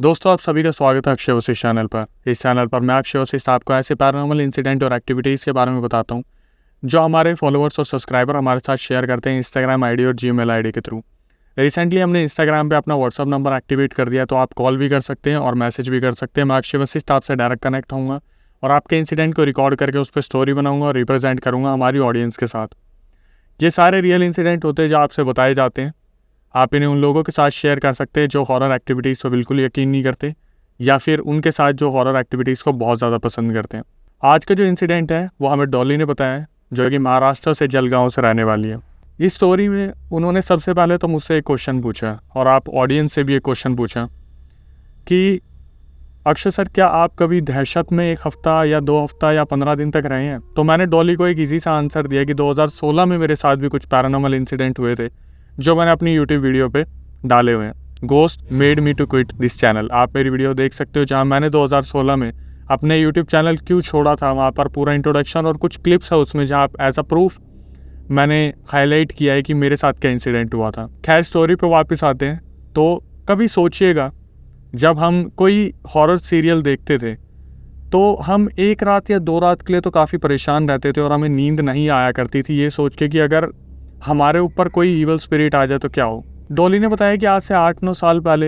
दोस्तों, आप सभी का स्वागत है अक्षय वशिष्ठ चैनल पर। इस चैनल पर मैं अक्षय वशिष्ठ आपको ऐसे पैरानॉर्मल इंसिडेंट और एक्टिविटीज़ के बारे में बताता हूँ जो हमारे फॉलोअर्स और सब्सक्राइबर हमारे साथ शेयर करते हैं इंस्टाग्राम आईडी और जीमेल आईडी के थ्रू। रिसेंटली हमने इंस्टाग्राम पे अपना व्हाट्सअप नंबर एक्टिवेट कर दिया, तो आप कॉल भी कर सकते हैं और मैसेज भी कर सकते हैं। मैं अक्षय वशिष्ठ आपसे डायरेक्ट कनेक्ट होऊंगा और आपके इंसिडेंट को रिकॉर्ड करके उस पर स्टोरी बनाऊंगा और रिप्रेजेंट करूँगा हमारी ऑडियंस के साथ। ये सारे रियल इंसिडेंट होते हैं जो आपसे बताए जाते हैं। आप इन्हें उन लोगों के साथ शेयर कर सकते हैं जो हॉरर एक्टिविटीज़ को बिल्कुल यकीन नहीं करते, या फिर उनके साथ जो हॉरर एक्टिविटीज़ को बहुत ज़्यादा पसंद करते हैं। आज का जो इंसिडेंट है वो हमें डॉली ने बताया है, जो कि महाराष्ट्र से जलगांव से रहने वाली है। इस स्टोरी में उन्होंने सबसे पहले तो मुझसे एक क्वेश्चन पूछा और आप ऑडियंस से भी एक क्वेश्चन पूछा कि अक्षय सर, क्या आप कभी दहशत में 1 हफ्ता या 2 हफ्ता या 15 दिन तक रहे हैं? तो मैंने डॉली को एक ईजी सा आंसर दिया कि 2016 में मेरे साथ भी कुछ पैरानॉर्मल इंसिडेंट हुए थे जो मैंने अपनी यूट्यूब वीडियो पे डाले हुए हैं। Ghost made me to quit this channel, आप मेरी वीडियो देख सकते हो जहाँ मैंने 2016 में अपने यूट्यूब चैनल क्यों छोड़ा था। वहाँ पर पूरा इंट्रोडक्शन और कुछ क्लिप्स है उसमें जहाँ एज अ प्रूफ मैंने हाईलाइट किया है कि मेरे साथ क्या इंसिडेंट हुआ था। खैर, स्टोरी पे वापस आते हैं। तो कभी सोचिएगा, जब हम कोई हॉरर सीरियल देखते थे तो हम 1 रात या 2 रात के लिए तो काफ़ी परेशान रहते थे और हमें नींद नहीं आया करती थी, ये सोच के कि अगर हमारे ऊपर कोई ईवल स्पिरिट आ जाए तो क्या हो। डॉली ने बताया कि आज से 8-9 साल पहले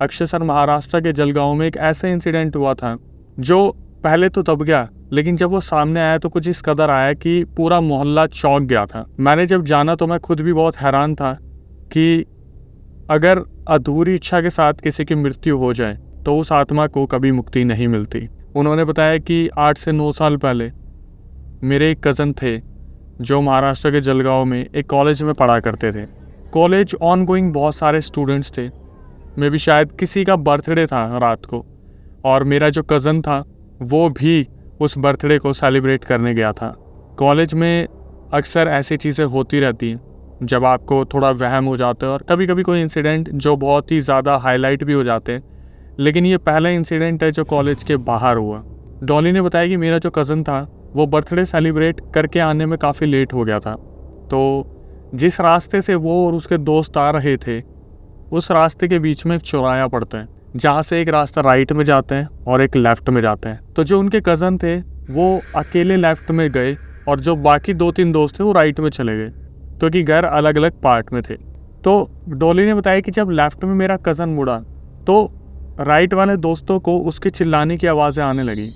अक्षय सर महाराष्ट्र के जलगांव में एक ऐसा इंसिडेंट हुआ था जो पहले तो दब गया, लेकिन जब वो सामने आया तो कुछ इस कदर आया कि पूरा मोहल्ला चौंक गया था। मैंने जब जाना तो मैं खुद भी बहुत हैरान था कि अगर अधूरी इच्छा के साथ किसी की मृत्यु हो जाए तो उस आत्मा को कभी मुक्ति नहीं मिलती। उन्होंने बताया कि 8 से 9 साल पहले मेरे एक कज़न थे जो महाराष्ट्र के जलगांव में एक कॉलेज में पढ़ा करते थे। कॉलेज ऑन गोइंग बहुत सारे स्टूडेंट्स थे, मे भी शायद किसी का बर्थडे था रात को, और मेरा जो कज़न था वो भी उस बर्थडे को सेलिब्रेट करने गया था। कॉलेज में अक्सर ऐसी चीज़ें होती रहती हैं जब आपको थोड़ा वहम हो जाता है, और कभी कभी कोई इंसिडेंट जो बहुत ही ज़्यादा हाईलाइट भी हो जाते हैं, लेकिन ये पहला इंसिडेंट है जो कॉलेज के बाहर हुआ। डॉली ने बताया कि मेरा जो कज़न था वो बर्थडे सेलिब्रेट करके आने में काफ़ी लेट हो गया था। तो जिस रास्ते से वो और उसके दोस्त आ रहे थे उस रास्ते के बीच में एक चौराहा पड़ता है जहाँ से एक रास्ता राइट में जाते हैं और एक लेफ़्ट में जाते हैं। तो जो उनके कज़न थे वो अकेले लेफ़्ट में गए और जो बाकी 2-3 दोस्त थे वो राइट में चले गए, क्योंकि घर अलग अलग पार्ट में थे। तो डॉली ने बताया कि जब लेफ़्ट में मेरा कज़न मुड़ा तो राइट वाले दोस्तों को उसके चिल्लाने की आवाज़ें आने लगी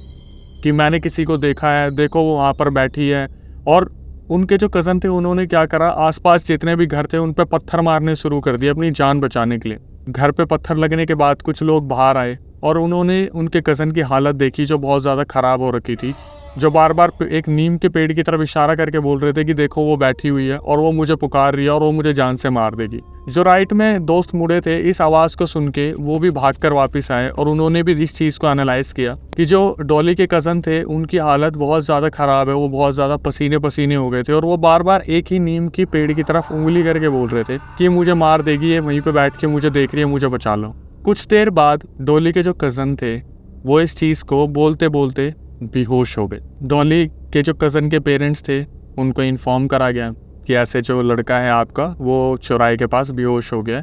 कि मैंने किसी को देखा है, देखो वो वहाँ पर बैठी है। और उनके जो कज़न थे उन्होंने क्या करा, आसपास जितने भी घर थे उन पे पत्थर मारने शुरू कर दिए अपनी जान बचाने के लिए। घर पे पत्थर लगने के बाद कुछ लोग बाहर आए और उन्होंने उनके कज़न की हालत देखी जो बहुत ज़्यादा ख़राब हो रखी थी, जो बार बार एक नीम के पेड़ की तरफ इशारा करके बोल रहे थे कि देखो वो बैठी हुई है और वो मुझे पुकार रही है और वो मुझे जान से मार देगी। जो राइट में दोस्त मुड़े थे इस आवाज़ को सुन के वो भी भागकर वापस आए और उन्होंने भी इस चीज़ को एनालाइज किया कि जो डॉली के कज़न थे उनकी हालत बहुत ज़्यादा ख़राब है, वो बहुत ज़्यादा पसीने पसीने हो गए थे और वो बार बार एक ही नीम की पेड़ की तरफ उंगली करके बोल रहे थे कि मुझे मार देगी, ये वहीं पर बैठ के मुझे देख रही है, मुझे बचा लो। कुछ देर बाद डॉली के जो कज़न थे वो इस चीज़ को बोलते बोलते बेहोश हो गए। डॉली के जो कज़न के पेरेंट्स थे उनको इन्फॉर्म करा गया कि ऐसे जो लड़का है आपका वो चौराहे के पास बेहोश हो गया।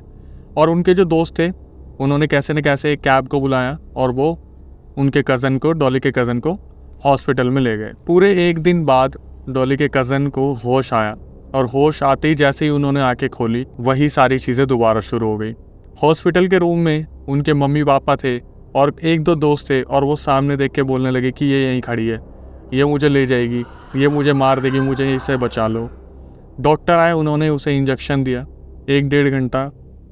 और उनके जो दोस्त थे उन्होंने कैसे न कैसे एक कैब को बुलाया और वो उनके कज़न को, डॉली के कज़न को हॉस्पिटल में ले गए। पूरे 1 दिन बाद डॉली के कज़न को होश आया और होश आते ही जैसे ही उन्होंने आंखें खोली वही सारी चीज़ें दोबारा शुरू हो गई। हॉस्पिटल के रूम में उनके मम्मी पापा थे और 1-2 दोस्त थे और वो सामने देख के बोलने लगे कि ये यहीं खड़ी है, ये मुझे ले जाएगी, ये मुझे मार देगी, मुझे इससे बचा लो। डॉक्टर आए, उन्होंने उसे इंजेक्शन दिया। 1-1.5 घंटा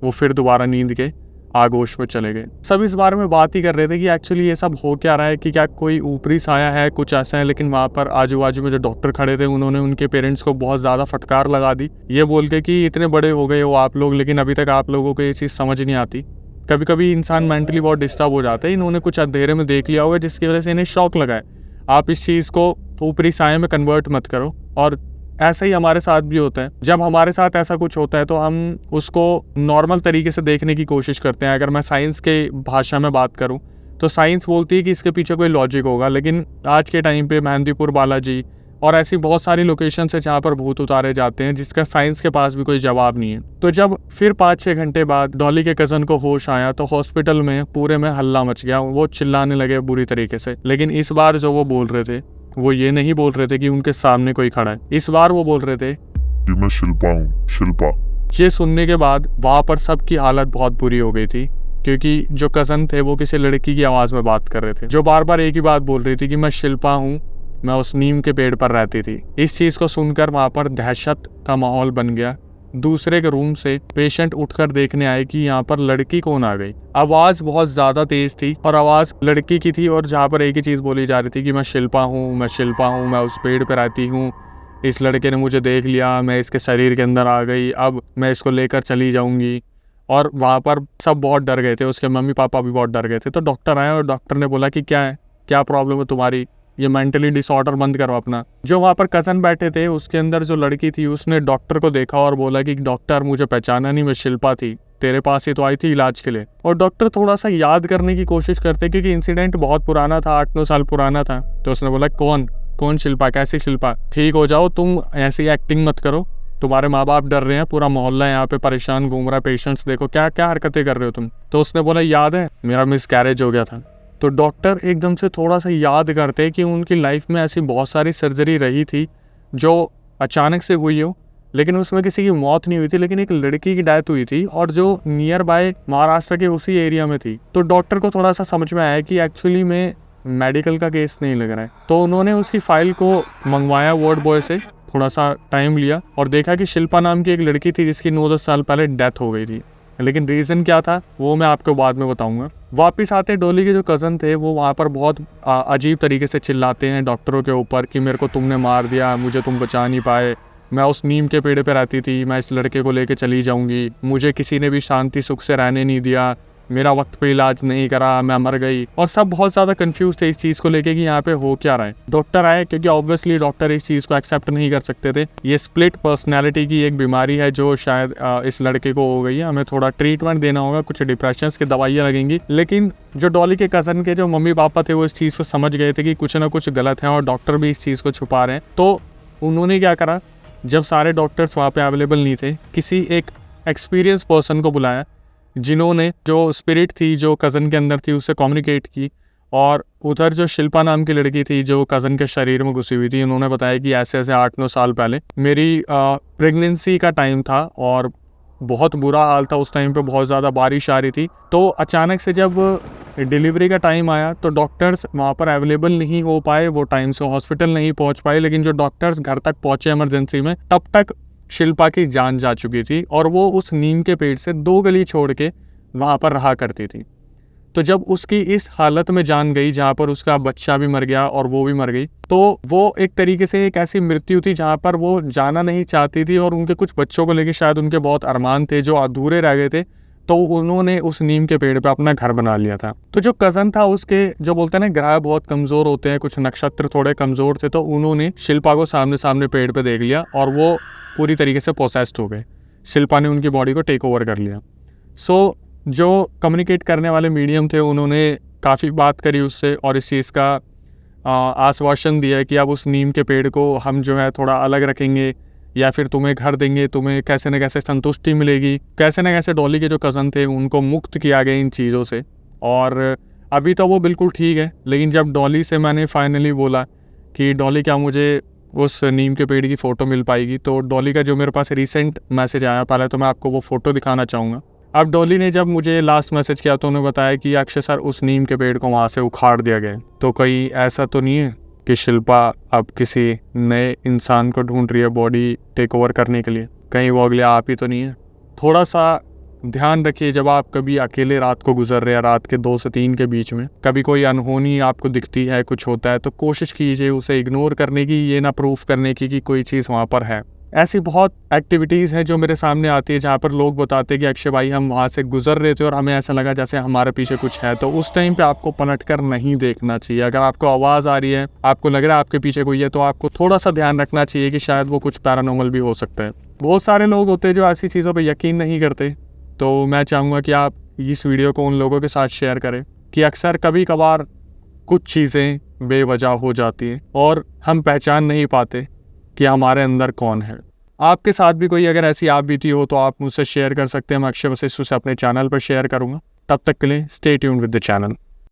वो फिर दोबारा नींद के आगोश में चले गए। सब इस बारे में बात ही कर रहे थे कि एक्चुअली ये सब हो क्या रहा है, कि क्या कोई ऊपरी साया है, कुछ ऐसा है। लेकिन वहाँ पर आजू बाजू में जो डॉक्टर खड़े थे उन्होंने उनके पेरेंट्स को बहुत ज़्यादा फटकार लगा दी, ये बोल के कि इतने बड़े हो गए हो आप लोग, लेकिन अभी तक आप लोगों को ये चीज़ समझ नहीं आती। कभी कभी इंसान मेंटली बहुत डिस्टर्ब हो जाता है। इन्होंने कुछ अंधेरे में देख लिया होगा जिसकी वजह से इन्हें शौक लगा है। आप इस चीज़ को ऊपरी साये में कन्वर्ट मत करो। और ऐसा ही हमारे साथ भी होता है। जब हमारे साथ ऐसा कुछ होता है तो हम उसको नॉर्मल तरीके से देखने की कोशिश करते हैं। अगर मैं साइंस के भाषा में बात करूं तो साइंस बोलती है कि इसके पीछे कोई लॉजिक होगा, लेकिन आज के टाइम पे मेहंदीपुर बालाजी और ऐसी बहुत सारी लोकेशन है जहाँ पर भूत उतारे जाते हैं जिसका साइंस के पास भी कोई जवाब नहीं है। तो जब फिर 5-6 घंटे बाद डॉली के कज़न को होश आया तो हॉस्पिटल में पूरे में हल्ला मच गया, वो चिल्लाने लगे बुरी तरीके से। लेकिन इस बार जो वो बोल रहे थे वो ये नहीं बोल रहे थे कि उनके सामने कोई खड़ा है, इस बार वो बोल रहे थे कि मैं शिल्पा हूँ, शिल्पा। ये सुनने के बाद वहाँ पर सबकी हालत बहुत बुरी हो गई थी, क्योंकि जो कज़न थे वो किसी लड़की की आवाज़ में बात कर रहे थे जो बार बार एक ही बात बोल रही थी कि मैं शिल्पा हूँ, मैं उस नीम के पेड़ पर रहती थी। इस चीज़ को सुनकर वहाँ पर दहशत का माहौल बन गया। दूसरे के रूम से पेशेंट उठकर देखने आए कि यहाँ पर लड़की कौन आ गई। आवाज़ बहुत ज़्यादा तेज़ थी और आवाज़ लड़की की थी, और जहाँ पर एक ही चीज़ बोली जा रही थी कि मैं शिल्पा हूँ, मैं शिल्पा हूँ, मैं उस पेड़ पर रहती हूँ, इस लड़के ने मुझे देख लिया, मैं इसके शरीर के अंदर आ गई, अब मैं इसको लेकर चली जाऊंगी। और वहाँ पर सब बहुत डर गए थे, उसके मम्मी पापा भी बहुत डर गए थे। तो डॉक्टर आए और डॉक्टर ने बोला कि क्या है, क्या प्रॉब्लम है तुम्हारी, ये मेंटली डिसऑर्डर बंद करो अपना। जो वहाँ पर कज़न बैठे थे उसके अंदर जो लड़की थी उसने डॉक्टर को देखा और बोला कि डॉक्टर मुझे पहचाना नहीं, मैं शिल्पा थी, तेरे पास ही तो आई थी इलाज के लिए। और डॉक्टर थोड़ा सा याद करने की कोशिश करते क्योंकि इंसिडेंट बहुत पुराना था, 8-9 साल पुराना था। तो उसने बोला कौन शिल्पा, कैसी शिल्पा, ठीक हो जाओ, तुम ऐसी एक्टिंग मत करो, तुम्हारे माँ बाप डर रहे हैं, पूरा मोहल्ला यहाँ पे परेशान घूम रहा है, पेशेंट्स देखो क्या क्या हरकतें कर रहे हो तुम। तो उसने बोला याद है मेरा मिसकैरेज हो गया था। तो डॉक्टर एकदम से थोड़ा सा याद करते कि उनकी लाइफ में ऐसी बहुत सारी सर्जरी रही थी जो अचानक से हुई हो, लेकिन उसमें किसी की मौत नहीं हुई थी, लेकिन एक लड़की की डेथ हुई थी और जो नियर बाय महाराष्ट्र के उसी एरिया में थी। तो डॉक्टर को थोड़ा सा समझ में आया कि एक्चुअली में मेडिकल का केस नहीं लग रहा है। तो उन्होंने उसकी फाइल को मंगवाया वार्ड बॉय से, थोड़ा सा टाइम लिया और देखा कि शिल्पा नाम की एक लड़की थी जिसकी 9-10 साल पहले डेथ हो गई थी। लेकिन रीज़न क्या था वो मैं आपको बाद में बताऊंगा। वापस आते डॉली के जो कज़न थे वो वहाँ पर बहुत अजीब तरीके से चिल्लाते हैं डॉक्टरों के ऊपर कि मेरे को तुमने मार दिया, मुझे तुम बचा नहीं पाए, मैं उस नीम के पेड़ पे रहती थी, मैं इस लड़के को लेके चली जाऊंगी, मुझे किसी ने भी शांति सुख से रहने नहीं दिया, मेरा वक्त पे इलाज नहीं करा, मैं मर गई। और सब बहुत ज़्यादा कंफ्यूज थे इस चीज़ को लेके कि यहाँ पे हो क्या रहा है। डॉक्टर आए क्योंकि ऑब्वियसली डॉक्टर इस चीज़ को एक्सेप्ट नहीं कर सकते थे। ये स्प्लिट पर्सनैलिटी की एक बीमारी है जो शायद इस लड़के को हो गई है, हमें थोड़ा ट्रीटमेंट देना होगा, कुछ डिप्रेशन की दवाइयाँ लगेंगी। लेकिन जो डॉली के कज़न के जो मम्मी पापा थे वो इस चीज़ को समझ गए थे कि कुछ ना कुछ गलत है और डॉक्टर भी इस चीज़ को छुपा रहे हैं। तो उन्होंने क्या करा, जब सारे डॉक्टर्स वहाँ पे अवेलेबल नहीं थे, किसी एक एक्सपीरियंस पर्सन को बुलाया जिन्होंने जो स्पिरिट थी जो कज़न के अंदर थी उससे कम्युनिकेट की। और उधर जो शिल्पा नाम की लड़की थी जो कज़न के शरीर में घुसी हुई थी, उन्होंने बताया कि ऐसे 8-9 साल पहले मेरी प्रेगनेंसी का टाइम था और बहुत बुरा हाल था उस टाइम पे, बहुत ज़्यादा बारिश आ रही थी। तो अचानक से जब डिलीवरी का टाइम आया तो डॉक्टर्स वहाँ पर अवेलेबल नहीं हो पाए, वो टाइम से हॉस्पिटल नहीं पहुँच पाए। लेकिन जो डॉक्टर्स घर तक पहुँचे इमरजेंसी में, तब तक शिल्पा की जान जा चुकी थी और वो उस नीम के पेड़ से 2 गली छोड़ के वहाँ पर रहा करती थी। तो जब उसकी इस हालत में जान गई जहाँ पर उसका बच्चा भी मर गया और वो भी मर गई, तो वो एक तरीके से एक ऐसी मृत्यु थी जहाँ पर वो जाना नहीं चाहती थी और उनके कुछ बच्चों को लेके शायद उनके बहुत अरमान थे जो अधूरे रह गए थे। तो उन्होंने उस नीम के पेड़ पे अपना घर बना लिया था। तो जो कज़न था उसके जो बोलते हैं ना ग्रह बहुत कमज़ोर होते हैं, कुछ नक्षत्र थोड़े कमज़ोर थे, तो उन्होंने शिल्पा को सामने सामने पेड़ पे देख लिया और वो पूरी तरीके से पोसेस्ड हो गए। शिल्पा ने उनकी बॉडी को टेक ओवर कर लिया। सो जो कम्युनिकेट करने वाले मीडियम थे उन्होंने काफ़ी बात करी उससे और इस चीज़ का आश्वासन दिया कि अब उस नीम के पेड़ को हम जो है थोड़ा अलग रखेंगे या फिर तुम्हें घर देंगे, तुम्हें कैसे न कैसे संतुष्टि मिलेगी। कैसे न कैसे डॉली के जो कज़न थे उनको मुक्त किया गया इन चीज़ों से। और अभी तो वो बिल्कुल ठीक है। लेकिन जब डॉली से मैंने फाइनली बोला कि डॉली क्या मुझे उस नीम के पेड़ की फ़ोटो मिल पाएगी, तो डॉली का जो मेरे पास रिसेंट मैसेज आया, पहले तो मैं आपको वो फ़ोटो दिखाना चाहूँगा। अब डॉली ने जब मुझे लास्ट मैसेज किया तो उन्होंने बताया कि अक्षय सर उस नीम के पेड़ को वहाँ से उखाड़ दिया गया। तो कहीं ऐसा तो नहीं है कि शिल्पा अब किसी नए इंसान को ढूंढ रही है बॉडी टेक ओवर करने के लिए, कहीं वो अगले आप ही तो नहीं है। थोड़ा सा ध्यान रखिए जब आप कभी अकेले रात को गुजर रहे हैं, रात के 2 से 3 के बीच में कभी कोई अनहोनी आपको दिखती है, कुछ होता है, तो कोशिश कीजिए उसे इग्नोर करने की, ये ना प्रूफ करने की कि कोई चीज़ वहाँ पर है। ऐसी बहुत एक्टिविटीज़ हैं जो मेरे सामने आती है जहाँ पर लोग बताते हैं कि अक्षय भाई हम वहाँ से गुजर रहे थे और हमें ऐसा लगा जैसे हमारे पीछे कुछ है। तो उस टाइम पे आपको पलट कर नहीं देखना चाहिए। अगर आपको आवाज़ आ रही है, आपको लग रहा है आपके पीछे कोई है, तो आपको थोड़ा सा ध्यान रखना चाहिए कि शायद वो कुछ पैरानॉर्मल भी हो सकता है। बहुत सारे लोग होते हैं जो ऐसी चीज़ों पर यकीन नहीं करते। तो मैं चाहूँगा कि आप इस वीडियो को उन लोगों के साथ शेयर करें कि अक्सर कभी कभार कुछ चीज़ें बेवजह हो जाती हैं और हम पहचान नहीं पाते कि हमारे अंदर कौन है। आपके साथ भी कोई अगर ऐसी आप बीती हो तो आप मुझसे शेयर कर सकते हैं। मैं अक्षय वशिष्ठ उसे अपने चैनल पर शेयर करूँगा। तब तक के लिए stay tuned with the channel.